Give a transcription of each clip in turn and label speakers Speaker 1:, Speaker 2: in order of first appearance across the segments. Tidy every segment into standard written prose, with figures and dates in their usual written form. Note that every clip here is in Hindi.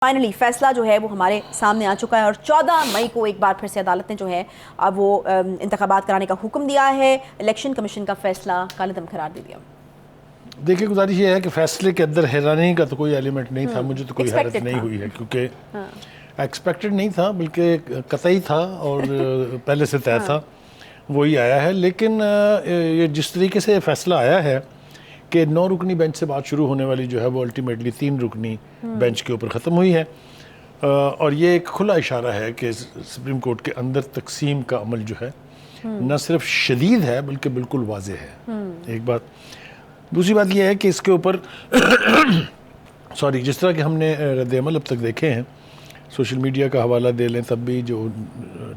Speaker 1: फाइनली फैसला जो है वो हमारे सामने आ चुका है और 14 मई को एक बार फिर से अदालत ने जो है अब वो इंतखाबात कराने का हुक्म दिया है। इलेक्शन कमीशन का फैसला कालेदम करार दे दिया।
Speaker 2: देखिए, गुजारिश ये है कि फैसले के अंदर हैरानी का तो कोई एलिमेंट नहीं था। मुझे तो कोई हैरत नहीं हुई है क्योंकि एक्सपेक्टेड नहीं था, बल्कि कतई था और पहले से तय था, वही आया है। लेकिन ये जिस तरीके से फैसला आया है कि 9 रुकनी बेंच से बात शुरू होने वाली जो है वो अल्टीमेटली 3 रुकनी बेंच के ऊपर ख़त्म हुई है, और ये एक खुला इशारा है कि सुप्रीम कोर्ट के अंदर तकसीम का अमल जो है न सिर्फ शदीद है बल्कि बिल्कुल वाज़े है। एक बात। दूसरी बात यह है कि इसके ऊपर सॉरी, जिस तरह के हमने रद्द अमल अब तक देखे हैं, सोशल मीडिया का हवाला दे लें तब भी, जो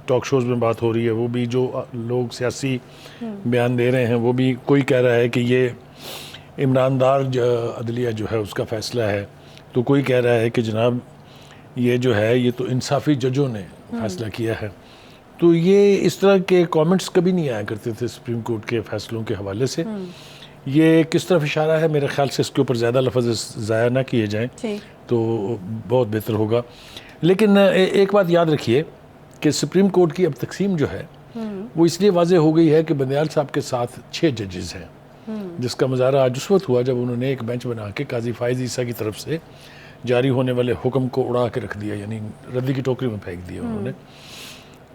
Speaker 2: टॉक शोज़ में बात हो रही है वो भी, जो लोग सियासी बयान दे रहे हैं वो भी, कोई कह रहा है कि ये इमरानदार अदलिया जो है उसका फ़ैसला है, तो कोई कह रहा है कि जनाब ये जो है ये तो इंसाफ़ी जजों ने फ़ैसला किया है। तो ये इस तरह के कमेंट्स कभी नहीं आया करते थे सुप्रीम कोर्ट के फ़ैसलों के हवाले से। ये किस तरफ इशारा है, मेरे ख्याल से इसके ऊपर ज़्यादा लफ्ज़ ज़ाया ना किए जाएँ तो बहुत बेहतर होगा। लेकिन एक बात याद रखिए कि सुप्रीम कोर्ट की अब तकसीम जो है वो इसलिए वाज़े हो गई है कि बंदयाल साहब के साथ 6 जजेस हैं, जिसका मुजाहरा आज उस वक्त हुआ जब उन्होंने एक बेंच बना के काजी फाइज ईसा की तरफ से जारी होने वाले हुक्म को उड़ा के रख दिया, यानी रद्दी की टोकरी में फेंक दिया उन्होंने।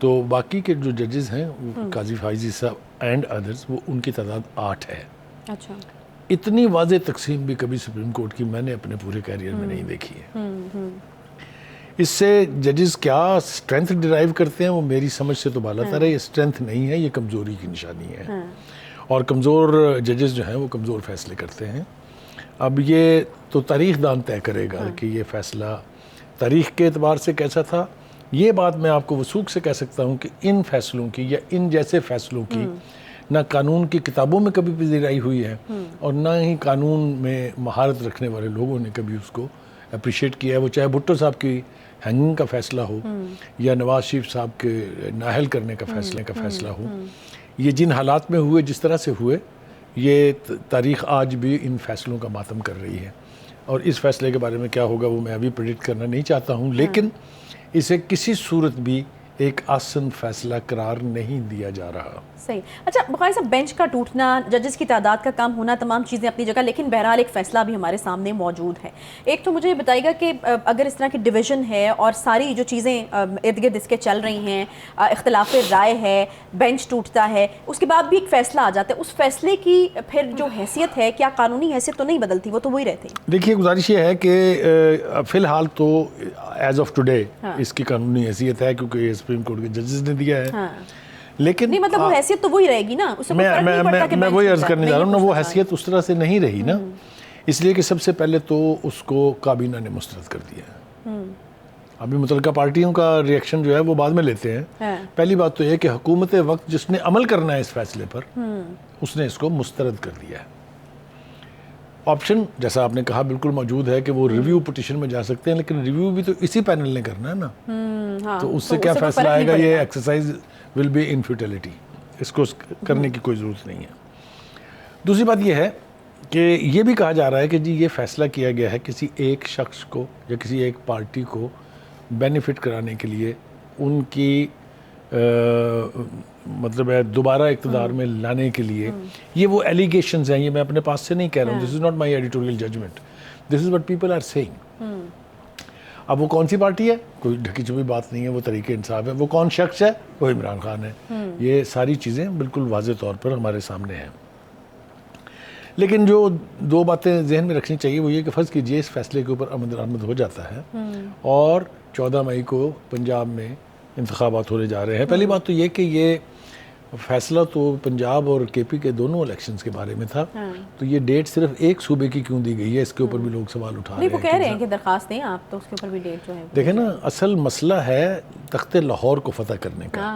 Speaker 2: तो बाकी के जो जजेस हैं काजी फाइज ईसा एंड अदर्स, वो उनकी तादाद 8 है।
Speaker 1: अच्छा,
Speaker 2: इतनी वाज़े तकसीम भी कभी सुप्रीम कोर्ट की मैंने अपने पूरे कैरियर में नहीं देखी है। इससे जजेस क्या स्ट्रेंथ डिराइव करते हैं वो मेरी समझ से तो बालातर है। ये स्ट्रेंथ नहीं है, ये कमज़ोरी की निशानी है। और कमज़ोर जजेस जो हैं वो कमज़ोर फैसले करते हैं। अब ये तो तारीख़ दान तय करेगा कि ये फ़ैसला तारीख़ के एतबार से कैसा था। ये बात मैं आपको वसूख से कह सकता हूँ कि इन फ़ैसलों की या इन जैसे फ़ैसलों की ना कानून की किताबों में कभी पजीराई हुई है और ना ही कानून में महारत रखने वाले लोगों ने कभी उसको अप्रिशिएट किया है। वो चाहे भुट्टो साहब की हैंगिंग का फ़ैसला हो या नवाज शरीफ साहब के नाहल करने का फ़ैसला हो। ये जिन हालात में हुए, जिस तरह से हुए, ये तारीख़ आज भी इन फ़ैसलों का मातम कर रही है। और इस फ़ैसले के बारे में क्या होगा वो मैं अभी प्रेडिक्ट करना नहीं चाहता हूँ, लेकिन इसे किसी सूरत भी एक आसन फैसला करार नहीं दिया जा रहा।
Speaker 1: सही। अच्छा बुखारी साहब, बेंच का टूटना, जजेस की तादाद का कम होना, तमाम चीज़ें अपनी जगह, लेकिन बहरहाल एक फ़ैसला भी हमारे सामने मौजूद है। एक तो मुझे बताइएगा कि अगर इस तरह की डिवीज़न है और सारी जो चीज़ें इर्द गिर्द इसके चल रही हैं, इख्तिलाफ राय है, बेंच टूटता है, उसके बाद भी एक फ़ैसला आ जाता है, उस फैसले की फिर जो हैसियत है, क्या कानूनी हैसियत तो नहीं बदलती, वो तो वही रहती है।
Speaker 2: देखिए, गुजारिश ये है कि फ़िलहाल तो एज़ ऑफ टुडे इसकी कानूनी हैसियत है क्योंकि ये सुप्रीम कोर्ट के जजेस ने दिया है। लेकिन
Speaker 1: नहीं, मतलब वो हैसियत तो वही रहेगी ना, उससे कोई फर्क नहीं पड़ता कि
Speaker 2: मैं वही अर्ज करने जा रहा हूँ ना, वो हैसियत उस तरह से नहीं रही ना, इसलिए कि सबसे पहले तो उसको काबीना ने मुस्तरद कर दिया है। अभी मुतल्लिका पार्टियों का रिएक्शन जो है वो बाद में लेते हैं। पहली बात तो यह कि हुकूमत वक्त जिसने अमल करना है इस फैसले पर, उसने इसको मुस्तरद कर दिया है। ऑप्शन जैसा आपने कहा बिल्कुल मौजूद है कि वो रिव्यू पिटिशन में जा सकते हैं, लेकिन रिव्यू भी तो इसी पैनल ने करना है ना। तो उससे क्या फैसला आएगा, ये exercise will be in futility, इसको करने की कोई ज़रूरत नहीं है। दूसरी बात यह है कि ये भी कहा जा रहा है कि जी ये फैसला किया गया है किसी एक शख्स को या किसी एक पार्टी को बेनिफिट कराने के लिए, उनकी मतलब है दोबारा इक़्तिदार में लाने के लिए। ये वो एलिगेशंस हैं, ये मैं अपने पास से नहीं कह रहा हूँ, this is not my editorial judgement, this is what people are saying. अब वो कौन सी पार्टी है, कोई ढकी छुपी बात नहीं है, वो तरीके इंसाफ है। वो कौन शख्स है, वो इमरान खान है। ये सारी चीज़ें बिल्कुल वाज़े तौर पर हमारे सामने हैं। लेकिन जो 2 बातें जहन में रखनी चाहिए वो ये कि फ़र्ज़ कीजिए इस फैसले के ऊपर अमल दरामद हो जाता है और 14 मई को पंजाब में इंतखाबात होने जा रहे हैं। पहली बात तो ये कि ये फैसला तो पंजाब और केपी के दोनों इलेक्शंस के बारे में था। तो ये डेट सिर्फ एक सूबे की क्यों दी गई है, इसके ऊपर भी लोग सवाल उठा रहे हैं।
Speaker 1: वो कह रहे हैं कि दरखास्त दें आप, तो उसके ऊपर भी डेट जो है
Speaker 2: देखें ना, असल मसला है तख्ते लाहौर को फतह करने का।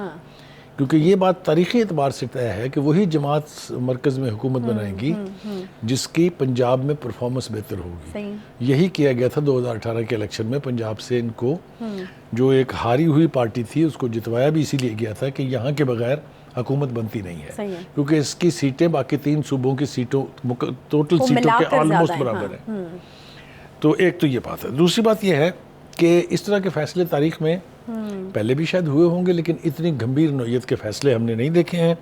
Speaker 2: क्योंकि ये बात तारीख़ी एतबार से तय है कि वही जमात मरकज़ में हुकूमत बनाएगी जिसकी पंजाब में परफॉर्मेंस बेहतर होगी। यही किया गया था 2018 के इलेक्शन में। पंजाब से इनको जो एक हारी हुई पार्टी थी उसको जितवाया भी इसीलिए गया था कि यहाँ के बगैर हुकूमत बनती नहीं है, क्योंकि इसकी सीटें बाकी 3 सूबों की सीटों टोटल सीटों के ऑलमोस्ट बराबर है। तो एक तो ये बात है। दूसरी बात यह है कि इस तरह के फैसले तारीख में पहले भी शायद हुए होंगे, लेकिन इतनी गंभीर नौइयत के फैसले हमने नहीं देखे हैं।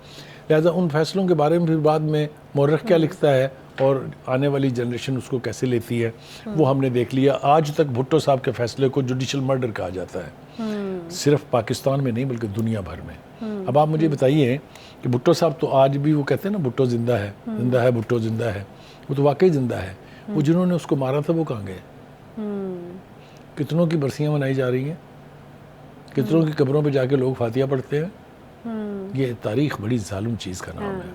Speaker 2: लिहाजा उन फैसलों के बारे में फिर बाद में मौरख क्या लिखता है और आने वाली जनरेशन उसको कैसे लेती है वो हमने देख लिया। आज तक भुट्टो साहब के फैसले को जुडिशल मर्डर कहा जाता है, सिर्फ पाकिस्तान में नहीं बल्कि दुनिया भर में। अब आप मुझे बताइए कि भुट्टो साहब तो आज भी वो कहते हैं ना भुट्टो जिंदा है भुट्टो जिंदा है, वो तो वाकई जिंदा है। वो जिन्होंने उसको मारा था वो कहाँ गए? कितनों की बरसियां मनाई जा रही हैं, कितनों की कब्रों पे जाके लोग फातिया पढ़ते हैं। ये तारीख बड़ी जालिम चीज़ का नाम है।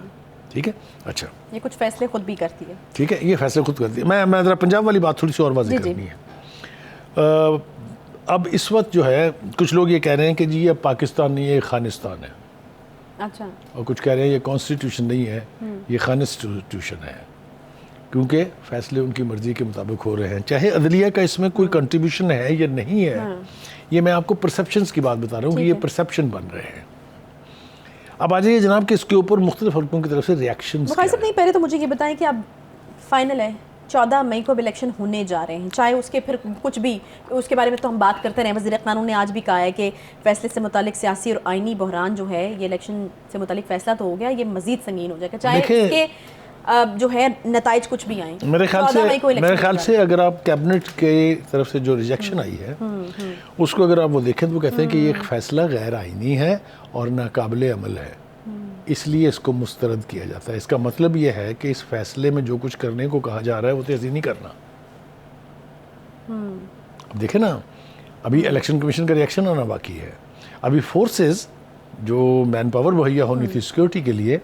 Speaker 2: ठीक है, अच्छा,
Speaker 1: ये कुछ फैसले खुद भी करती है।
Speaker 2: ठीक है, ये फैसले खुद करती है। मैं ज़रा पंजाब वाली बात थोड़ी सी और वाज़ेह करनी है। अब इस वक्त जो है कुछ लोग ये कह रहे हैं कि जी ये पाकिस्तान नहीं है, ये खानिस्तान है।
Speaker 1: अच्छा।
Speaker 2: और कुछ कह रहे हैं ये कॉन्स्टिट्यूशन नहीं है, ये खानिस्टिट्यूशन है, क्योंकि फैसले उनकी मर्जी के मुताबिक हो रहे हैं। चाहे अदलिया का इसमें कोई कंट्रीब्यूशन है या नहीं है, ये मैं आपको परसेप्शंस की बात बता रहा हूँ कि ये परसेप्शन बन रहे हैं। अब आ जाइए जनाब कि इसके ऊपर मुख्तलिफ हल्कों की तरफ से रिएक्शंस क्या हैं।
Speaker 1: नहीं, पहले तो मुझे ये बताएं कि अब फाइनल है 14 मई को अब इलेक्शन होने जा रहे हैं, चाहे उसके फिर कुछ भी उसके बारे में तो हम बात करते रहे। वज़ीर क़ानून ने आज भी कहा है कि फैसले से मुतालिक सियासी और आइनी बहरान जो है, ये इलेक्शन से मुतालिक फैसला तो हो गया, ये मज़ीद संगीन हो जाएगा, चाहे इसके जो है नताइज कुछ भी आए।
Speaker 2: मेरे ख्याल से अगर आप कैबिनेट के तरफ से जो रिजेक्शन आई है उसको अगर आप वो देखें तो वो कहते हैं कि ये एक फैसला गैर आइनी है और नाकाबिले अमल है, इसलिए इसको मुस्तरद किया जाता है। इसका मतलब ये है कि इस फैसले में जो कुछ करने को कहा जा रहा है वो तो ऐसे नहीं करना। अब देखें ना, अभी इलेक्शन कमीशन का रिएक्शन आना बाकी है। अभी फोर्सेस जो मैन पावर मुहैया होनी थी सिक्योरिटी के लिए,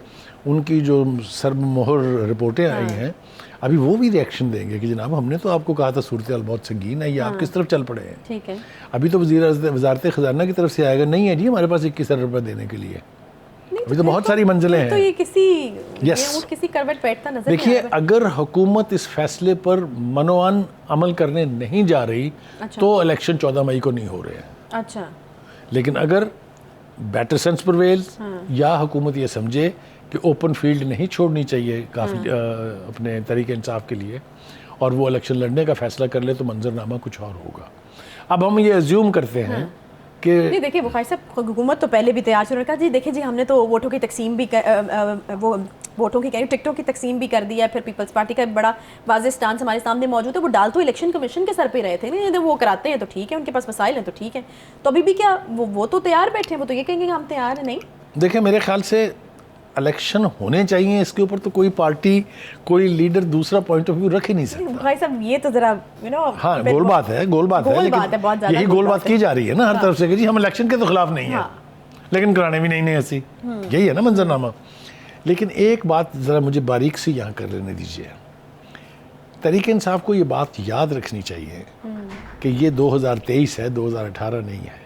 Speaker 2: उनकी जो सरमोहर रिपोर्टें आई हैं, अभी वो भी रिएक्शन देंगे कि जनाब हमने तो आपको कहा था सूरत हाल बहुत संगीन है, ये आप किस तरफ चल पड़े हैं।
Speaker 1: ठीक है,
Speaker 2: अभी तो वजारत ख़जाना की तरफ से आएगा, नहीं है जी हमारे पास 21 अरब रुपये देने के लिए। अभी तो बहुत सारी मंजिलें हैं।
Speaker 1: तो ये किसी करवट बैठता नजर नहीं आ रहा है।
Speaker 2: देखिए, अगर हुकूमत इस फैसले पर मनोअन अमल करने नहीं जा रही तो इलेक्शन 14 मई को नहीं हो रहे हैं।
Speaker 1: अच्छा,
Speaker 2: लेकिन अगर बेटर सेंस प्रिवेल्स या हुकूमत ये समझे कि ओपन फील्ड नहीं छोड़नी चाहिए काफ़ी अपने तरीके इंसाफ के लिए और वो इलेक्शन लड़ने का फैसला कर ले तो मंजरनामा कुछ और होगा। अब हम ये एज्यूम करते हैं कि
Speaker 1: नहीं, देखिए बुखारी साहब, हुकूमत तो पहले भी तैयार थी। उन्होंने कहा जी देखिए जी हमने तो वोटों की तकसीम भी वो वोटों की टिकटों की तकसीम भी कर दिया। फिर पीपल्स पार्टी का बड़ा वाज़ेह स्टांस हमारे सामने मौजूद है। वो डाल तो इलेक्शन कमीशन के सर पे रहे थे, नहीं वो कराते हैं तो ठीक है, उनके पास मसाइल हैं तो ठीक है। तो अभी भी क्या वो तो तैयार बैठे हैं, वो तो ये कहेंगे कि हम तैयार हैं। नहीं,
Speaker 2: देखिए मेरे ख्याल से इलेक्शन होने चाहिए, इसके ऊपर तो कोई पार्टी कोई लीडर दूसरा पॉइंट ऑफ व्यू रख ही नहीं सकता।
Speaker 1: भाई साहब ये तो जरा
Speaker 2: हाँ गोल बात है, लेकिन यही गोल बात की जा रही है ना हर तरफ से कि जी हम इलेक्शन के तो खिलाफ नहीं है, लेकिन कराने भी नहीं ऐसी, यही है ना मंजरनामा। लेकिन एक बात ज़रा मुझे बारीक से यहाँ कर लेने दीजिए। तहरीक इंसाफ को ये बात याद रखनी चाहिए कि ये 2023 है, 2018 नहीं है।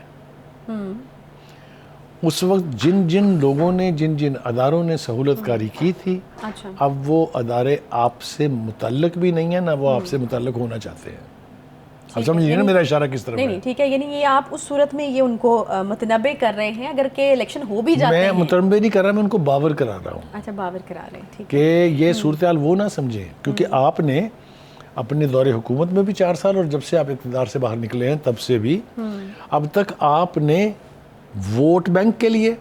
Speaker 2: उस वक्त जिन जिन लोगों ने जिन जिन अदारों ने सहूलतकारी की थी,
Speaker 1: अच्छा,
Speaker 2: अब वो अदारे आपसे मुतल्लक भी नहीं है ना वो आपसे मुतल्लक होना चाहते हैं। अब समझिए ना मेरा इशारा किस तरफ है।
Speaker 1: नहीं ठीक है, यानी ये आप उस सूरत में ये उनको मुतनबे कर रहे हैं अगर के इलेक्शन हो भी जाते हैं।
Speaker 2: मैं मुतनबे नहीं कर रहा, मैं उनको बावर करा रहा हूँ।
Speaker 1: अच्छा, बावर करा रहे हैं, ठीक
Speaker 2: है कि ये सूरत हाल वो ना समझें, क्योंकि आपने अपने दौरे हुकूमत में भी 4 साल और जब से आप इक़्तिदार से बाहर निकले हैं तब से भी अब तक आपने वोट बैंक के लिए,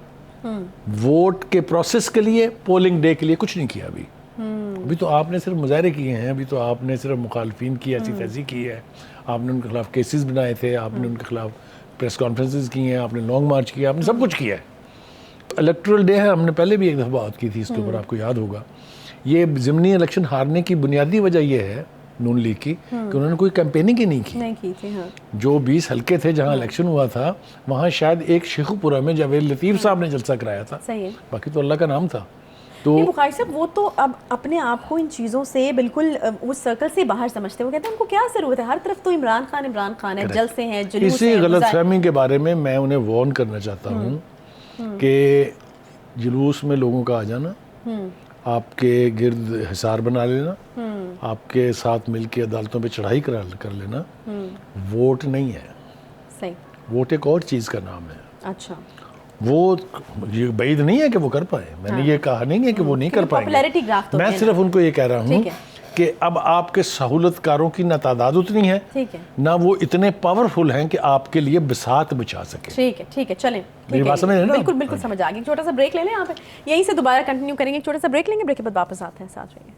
Speaker 2: वोट के प्रोसेस के लिए, पोलिंग डे के लिए कुछ नहीं किया। अभी तो आपने सिर्फ मुजाहरे किए हैं, अभी तो आपने सिर्फ मुखालफिन की ऐसी तैसी की है, आपने उनके खिलाफ केसेस बनाए थे, आपने उनके खिलाफ प्रेस कॉन्फ्रेंसेस की हैं, आपने लॉन्ग मार्च किया, आपने सब कुछ किया है। इलेक्टोरल डे है, हमने पहले भी एक दफ़ा बात की थी इसके ऊपर, आपको याद होगा। ये ज़िमनी इलेक्शन हारने की बुनियादी वजह यह है नून लीग की कि उन्होंने कोई कैंपेनिंग ही नहीं की
Speaker 1: थी। हाँ। जो
Speaker 2: 20 हल्के थे जहां इलेक्शन हुआ था, वहां शायद एक शेखुपुरा में जावेद लतीफ़ साहब ने जलसा कराया था,
Speaker 1: सही है, बाकी
Speaker 2: तो अल्लाह का नाम था। तो
Speaker 1: बुखारी साहब वो तो अब अपने आप को इन चीज़ों से बिल्कुल उस सर्कल से बाहर समझते हैं। वो कहते हैं उनको क्या ज़रूरत है, हर तरफ तो इमरान खान है, जलसे हैं, जुलूस हैं।
Speaker 2: इसी गलतफहमी के बारे में मैं उन्हें वार्न करना चाहता हूँ कि जुलूस में लोगों का आ जाना, आपके गिर्द हिसार बना लेना, आपके साथ मिलकर अदालतों पे चढ़ाई कर लेना वोट नहीं है।
Speaker 1: सही,
Speaker 2: वोट एक और चीज़ का नाम है।
Speaker 1: अच्छा,
Speaker 2: वो ये बैद नहीं है कि वो कर पाए, मैंने ये कहा नहीं है कि वो नहीं कर पाएंगे।
Speaker 1: पॉपुलैरिटी ग्राफ तो
Speaker 2: मैं सिर्फ उनको ये कह रहा हूँ कि अब आपके सहूलतकारों की ना तादाद उतनी है,
Speaker 1: ठीक है,
Speaker 2: ना वो इतने पावरफुल हैं कि आपके लिए बिसात बचा सके।
Speaker 1: ठीक है, चलें,
Speaker 2: मेरी बात समझ रहे हैं ना?
Speaker 1: बिल्कुल समझ आ गई। छोटा सा ब्रेक ले लें, यहाँ पे यहीं से दोबारा कंटिन्यू करेंगे। छोटा सा ब्रेक लेंगे, ब्रेक के बाद वापस आते हैं, साथ रहिए।